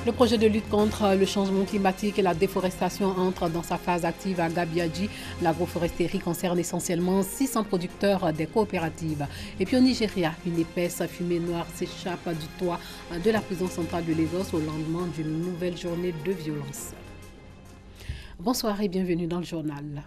Le projet de lutte contre le changement climatique et la déforestation entre dans sa phase active à Gabiadji. L'agroforesterie concerne essentiellement 600 producteurs des coopératives. Et puis au Nigeria, une épaisse fumée noire s'échappe du toit de la prison centrale de Lagos au lendemain d'une nouvelle journée de violence. Bonsoir et bienvenue dans le journal.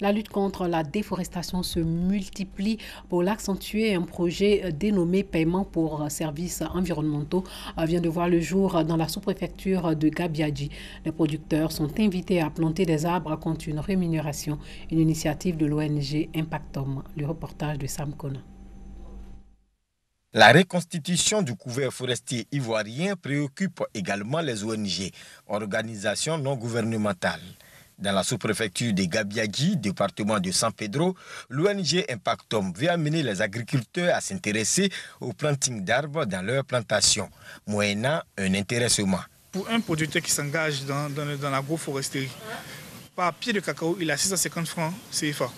La lutte contre la déforestation se multiplie. Pour l'accentuer, un projet dénommé Paiement pour services environnementaux vient de voir le jour dans la sous-préfecture de Gabiadji. Les producteurs sont invités à planter des arbres contre une rémunération, une initiative de l'ONG Impactom. Le reportage de Sam Kona. La reconstitution du couvert forestier ivoirien préoccupe également les ONG, organisations non gouvernementales. Dans la sous-préfecture de Gabiadji, département de San Pedro, l'ONG Impactom veut amener les agriculteurs à s'intéresser au planting d'arbres dans leurs plantations, moyennant un intéressement. Pour un producteur qui s'engage dans l'agroforesterie, par pied de cacao, il a 650 francs CFA.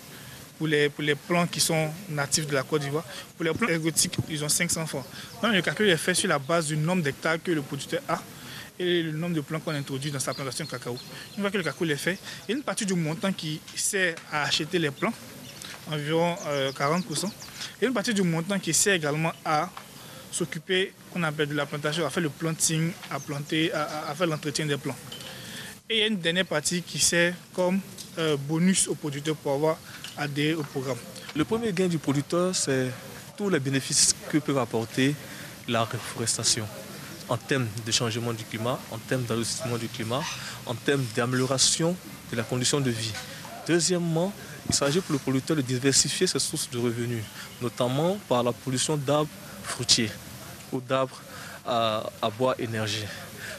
Pour les plants qui sont natifs de la Côte d'Ivoire, pour les plants exotiques, ils ont 500 francs. Donc le calcul est fait sur la base du nombre d'hectares que le producteur a et le nombre de plants qu'on introduit dans sa plantation de cacao. Une fois que le cacao est fait, il y a une partie du montant qui sert à acheter les plants, environ 40%, et une partie du montant qui sert également à s'occuper, qu'on appelle de la plantation, à faire le planting, à planter, à faire l'entretien des plants. Et il y a une dernière partie qui sert comme bonus aux producteurs pour avoir adhéré au programme. Le premier gain du producteur, c'est tous les bénéfices que peut apporter la reforestation en termes de changement du climat, en termes d'adoucissement du climat, en termes d'amélioration de la condition de vie. Deuxièmement, il s'agit pour le producteur de diversifier ses sources de revenus, notamment par la production d'arbres fruitiers ou d'arbres à bois énergie.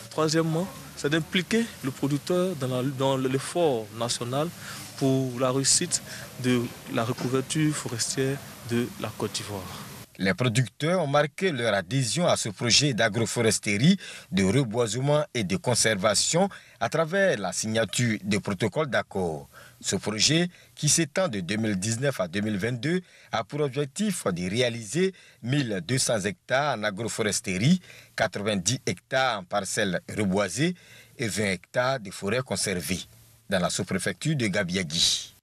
Troisièmement, c'est d'impliquer le producteur dans l'effort national pour la réussite de la recouverture forestière de la Côte d'Ivoire. Les producteurs ont marqué leur adhésion à ce projet d'agroforesterie, de reboisement et de conservation à travers la signature de protocoles d'accord. Ce projet, qui s'étend de 2019 à 2022, a pour objectif de réaliser 1200 hectares en agroforesterie, 90 hectares en parcelles reboisées et 20 hectares de forêts conservées dans la sous-préfecture de Gabiadji.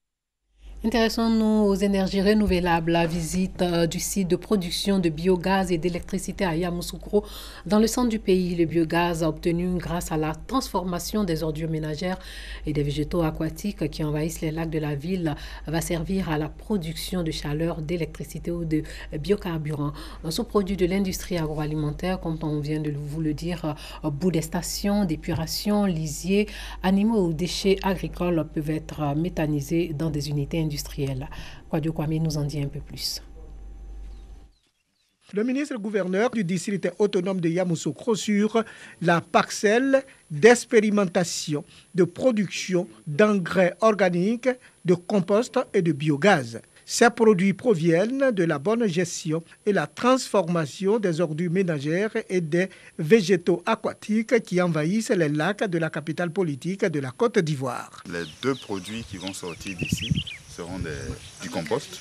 Intéressons-nous aux énergies renouvelables. La visite du site de production de biogaz et d'électricité à Yamoussoukro, dans le centre du pays. Le biogaz obtenu grâce à la transformation des ordures ménagères et des végétaux aquatiques qui envahissent les lacs de la ville va servir à la production de chaleur, d'électricité ou de biocarburants. Ce produit de l'industrie agroalimentaire, comme on vient de vous le dire, bout des stations d'épuration, lisiers, animaux ou déchets agricoles peuvent être méthanisés dans des unités industrielles. Kwadio Kwame nous en dit un peu plus. Le ministre-gouverneur du district autonome de Yamoussoukro sur la parcelle d'expérimentation de production d'engrais organiques, de compost et de biogaz. Ces produits proviennent de la bonne gestion et la transformation des ordures ménagères et des végétaux aquatiques qui envahissent les lacs de la capitale politique de la Côte d'Ivoire. Les deux produits qui vont sortir d'ici seront du compost,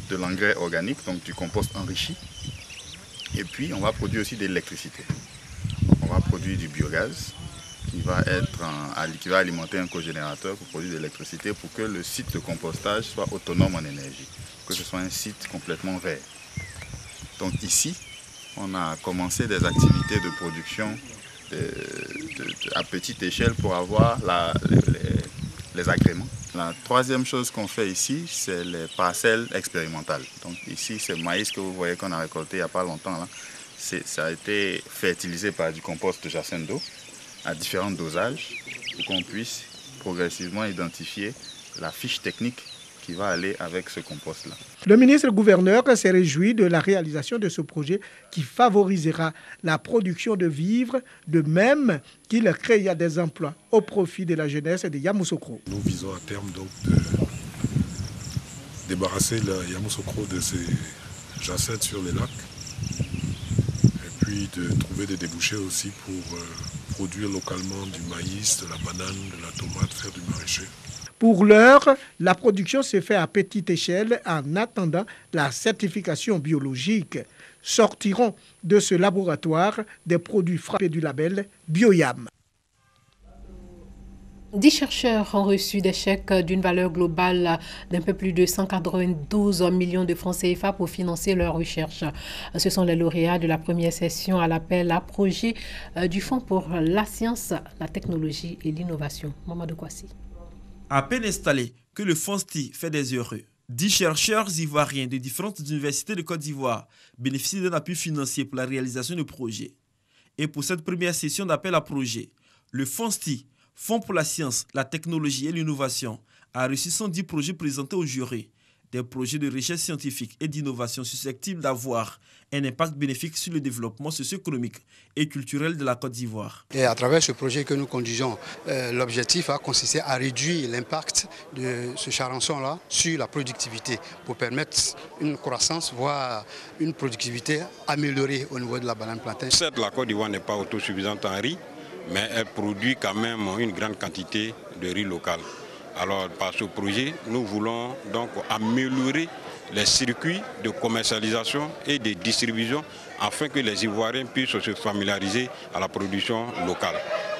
de l'engrais organique, donc du compost enrichi. Et puis on va produire aussi de l'électricité. On va produire du biogaz qui va alimenter un cogénérateur pour produire de l'électricité pour que le site de compostage soit autonome en énergie, que ce soit un site complètement vert. Donc ici, on a commencé des activités de production à petite échelle pour avoir les agréments. La troisième chose qu'on fait ici, c'est les parcelles expérimentales. Donc ici, c'est le maïs que vous voyez qu'on a récolté il n'y a pas longtemps. Là. Ça a été fertilisé par du compost de Jacendo à différents dosages pour qu'on puisse progressivement identifier la fiche technique qui va aller avec ce compost-là. Le ministre-gouverneur s'est réjoui de la réalisation de ce projet qui favorisera la production de vivres, de même qu'il créera des emplois au profit de la jeunesse de Yamoussoukro. Nous visons à terme donc de débarrasser la Yamoussoukro de ses jacentes sur les lacs et puis de trouver des débouchés aussi pour produire localement du maïs, de la banane, de la tomate, faire du maraîcher. Pour l'heure, la production se fait à petite échelle en attendant la certification biologique. Sortiront de ce laboratoire des produits frappés du label Bioyam. 10 chercheurs ont reçu des chèques d'une valeur globale d'un peu plus de 192 millions de francs CFA pour financer leurs recherches. Ce sont les lauréats de la première session à l'appel à projet du Fonds pour la science, la technologie et l'innovation. Mamadou Kwasi. À peine installé que le FONSTI fait des heureux. 10 chercheurs ivoiriens de différentes universités de Côte d'Ivoire bénéficient d'un appui financier pour la réalisation de projets. Et pour cette première session d'appel à projet, le FONSTI, Fonds pour la science, la technologie et l'innovation, a reçu 110 projets présentés au jury. Des projets de recherche scientifique et d'innovation susceptibles d'avoir un impact bénéfique sur le développement socio-économique et culturel de la Côte d'Ivoire. Et à travers ce projet que nous conduisons, l'objectif a consisté à réduire l'impact de ce charançon-là sur la productivité pour permettre une croissance, voire une productivité améliorée au niveau de la banane plantain. Certes, la Côte d'Ivoire n'est pas autosuffisante en riz, mais elle produit quand même une grande quantité de riz local. Alors par ce projet, nous voulons donc améliorer les circuits de commercialisation et de distribution afin que les Ivoiriens puissent se familiariser à la production locale.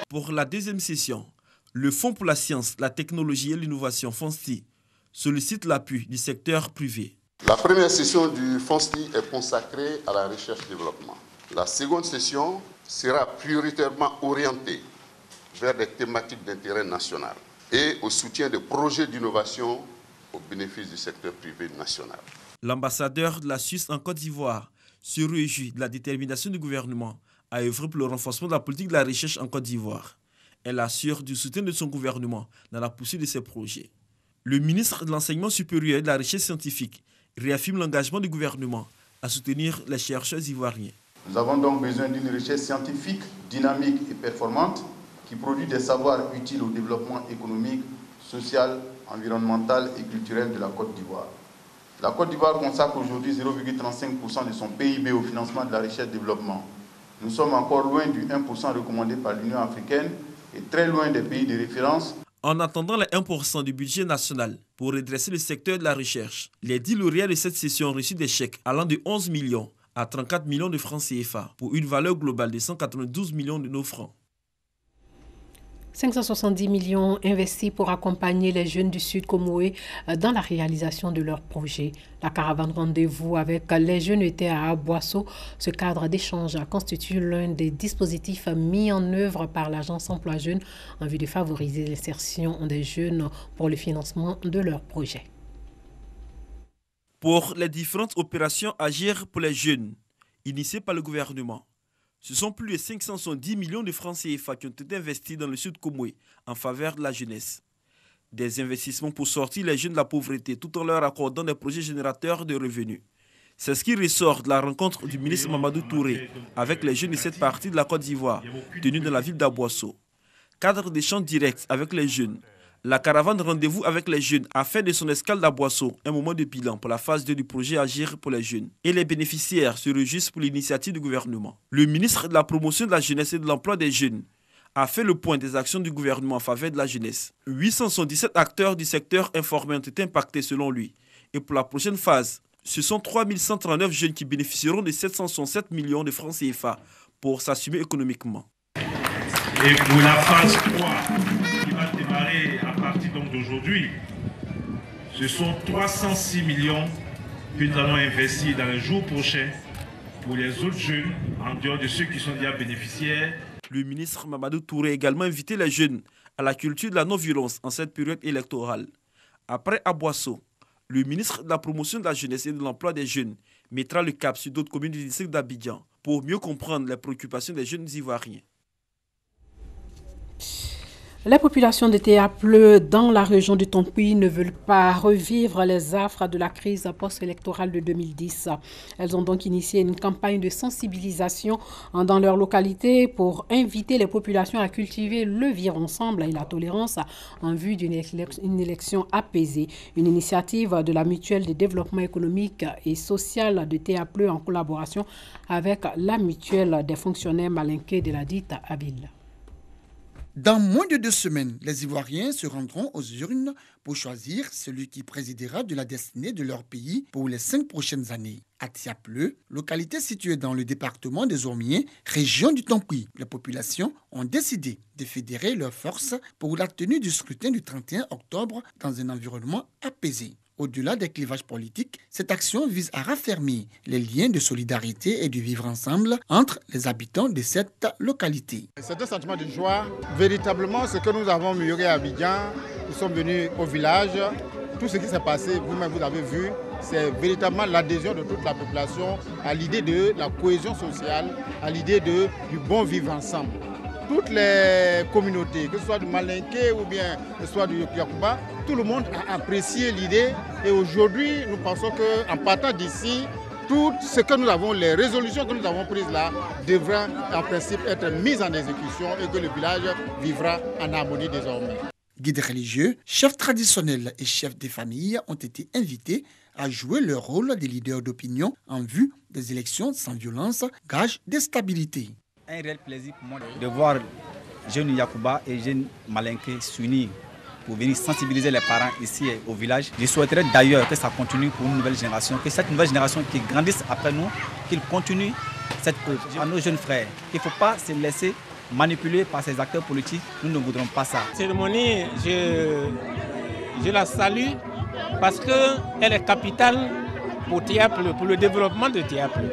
Pour la deuxième session, le Fonds pour la science, la technologie et l'innovation FONSTI sollicite l'appui du secteur privé. La première session du FONSTI est consacrée à la recherche-développement. La seconde session sera prioritairement orientée vers des thématiques d'intérêt national et au soutien de projets d'innovation au bénéfice du secteur privé national. L'ambassadeur de la Suisse en Côte d'Ivoire se réjouit de la détermination du gouvernement à œuvrer pour le renforcement de la politique de la recherche en Côte d'Ivoire. Elle assure du soutien de son gouvernement dans la poursuite de ses projets. Le ministre de l'Enseignement supérieur et de la Recherche scientifique réaffirme l'engagement du gouvernement à soutenir les chercheurs ivoiriens. Nous avons donc besoin d'une recherche scientifique, dynamique et performante qui produit des savoirs utiles au développement économique, social, environnemental et culturel de la Côte d'Ivoire. La Côte d'Ivoire consacre aujourd'hui 0,35% de son PIB au financement de la recherche-développement. Nous sommes encore loin du 1% recommandé par l'Union africaine et très loin des pays de référence. En attendant les 1% du budget national pour redresser le secteur de la recherche, les 10 lauréats de cette session ont reçu des chèques allant de 11 millions à 34 millions de francs CFA pour une valeur globale de 192 millions de nos francs. 570 millions investis pour accompagner les jeunes du Sud Comoé dans la réalisation de leurs projets. La caravane rendez-vous avec les jeunes était à Boisseau. Ce cadre d'échange constitue l'un des dispositifs mis en œuvre par l'agence Emploi Jeunes en vue de favoriser l'insertion des jeunes pour le financement de leurs projets. Pour les différentes opérations Agir pour les jeunes, initiées par le gouvernement, ce sont plus de 570 millions de francs CFA qui ont été investis dans le Sud Comoé en faveur de la jeunesse. Des investissements pour sortir les jeunes de la pauvreté tout en leur accordant des projets générateurs de revenus. C'est ce qui ressort de la rencontre du ministre Mamadou Touré avec les jeunes de cette partie de la Côte d'Ivoire, tenue dans la ville d'Aboisseau. Cadre d'échange direct avec les jeunes, la caravane rendez-vous avec les jeunes a fait de son escale d'Aboisseau un moment de bilan pour la phase 2 du projet Agir pour les jeunes. Et les bénéficiaires se réjouissent pour l'initiative du gouvernement. Le ministre de la promotion de la jeunesse et de l'emploi des jeunes a fait le point des actions du gouvernement en faveur de la jeunesse. 877 acteurs du secteur informel ont été impactés selon lui. Et pour la prochaine phase, ce sont 3139 jeunes qui bénéficieront de 767 millions de francs CFA pour s'assumer économiquement. Et pour la phase 3, qui va démarrer à partir d'aujourd'hui, ce sont 306 millions que nous allons investir dans les jours prochains pour les autres jeunes, en dehors de ceux qui sont déjà bénéficiaires. Le ministre Mamadou Touré a également invité les jeunes à la culture de la non-violence en cette période électorale. Après Aboisseau, le ministre de la promotion de la jeunesse et de l'emploi des jeunes mettra le cap sur d'autres communes du district d'Abidjan pour mieux comprendre les préoccupations des jeunes ivoiriens. Les populations de Théapleu dans la région du Tompi ne veulent pas revivre les affres de la crise post-électorale de 2010. Elles ont donc initié une campagne de sensibilisation dans leur localité pour inviter les populations à cultiver le vivre ensemble et la tolérance en vue d'une élection apaisée. Une initiative de la Mutuelle de développement économique et social de Théapleu en collaboration avec la Mutuelle des fonctionnaires malinqués de la dite ville. Dans moins de 2 semaines, les Ivoiriens se rendront aux urnes pour choisir celui qui présidera de la destinée de leur pays pour les 5 prochaines années. À Tiapleu, localité située dans le département des Ormiers, région du Tampi, les populations ont décidé de fédérer leurs forces pour la tenue du scrutin du 31 octobre dans un environnement apaisé. Au-delà des clivages politiques, cette action vise à raffermir les liens de solidarité et de vivre ensemble entre les habitants de cette localité. C'est un sentiment de joie. Véritablement, ce que nous avons mûri à Abidjan, nous sommes venus au village. Tout ce qui s'est passé, vous-même vous avez vu, c'est véritablement l'adhésion de toute la population à l'idée de la cohésion sociale, à l'idée du bon vivre ensemble. Toutes les communautés, que ce soit du Malinké ou bien que ce soit du Yacouba, tout le monde a apprécié l'idée et aujourd'hui nous pensons qu'en partant d'ici, tout ce que nous avons, les résolutions que nous avons prises là, devraient en principe être mises en exécution et que le village vivra en harmonie désormais. Guides religieux, chefs traditionnels et chefs des familles ont été invités à jouer leur rôle de leaders d'opinion en vue des élections sans violence, gage de stabilité. Un réel plaisir pour moi de voir jeunes Yacouba et jeunes Malinké s'unir pour venir sensibiliser les parents ici au village. Je souhaiterais d'ailleurs que ça continue pour une nouvelle génération, que cette nouvelle génération qui grandisse après nous, qu'il continue cette œuvre à nos jeunes frères. Il ne faut pas se laisser manipuler par ces acteurs politiques, nous ne voudrons pas ça. Cette cérémonie, je la salue parce qu'elle est capitale pour Tiapleu, pour le développement de Tiapleu.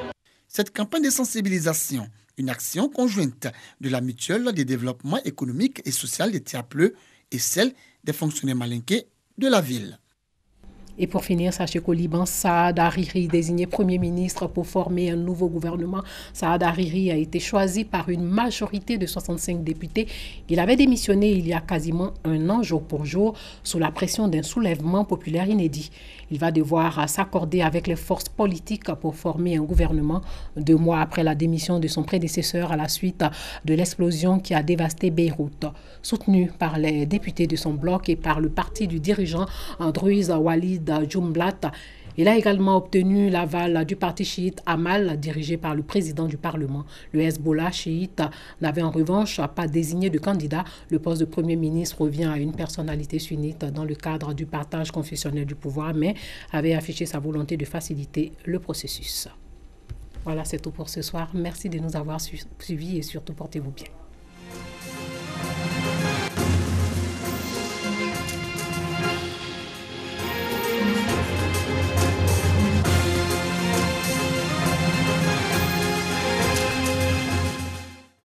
Cette campagne de sensibilisation, une action conjointe de la mutuelle de développement économique et social de Tiapleu et celle des fonctionnaires malinqués de la ville. Et pour finir, sachez qu'au Liban, Saad Hariri, désigné Premier ministre pour former un nouveau gouvernement, Saad Hariri a été choisi par une majorité de 65 députés. Il avait démissionné il y a quasiment 1 an, jour pour jour, sous la pression d'un soulèvement populaire inédit. Il va devoir s'accorder avec les forces politiques pour former un gouvernement 2 mois après la démission de son prédécesseur à la suite de l'explosion qui a dévasté Beyrouth. Soutenu par les députés de son bloc et par le parti du dirigeant Druiz Walid Jumblat, il a également obtenu l'aval du parti chiite Amal, dirigé par le président du Parlement. Le Hezbollah chiite n'avait en revanche pas désigné de candidat. Le poste de Premier ministre revient à une personnalité sunnite dans le cadre du partage confessionnel du pouvoir, mais avait affiché sa volonté de faciliter le processus. Voilà, c'est tout pour ce soir. Merci de nous avoir suivis et surtout portez-vous bien.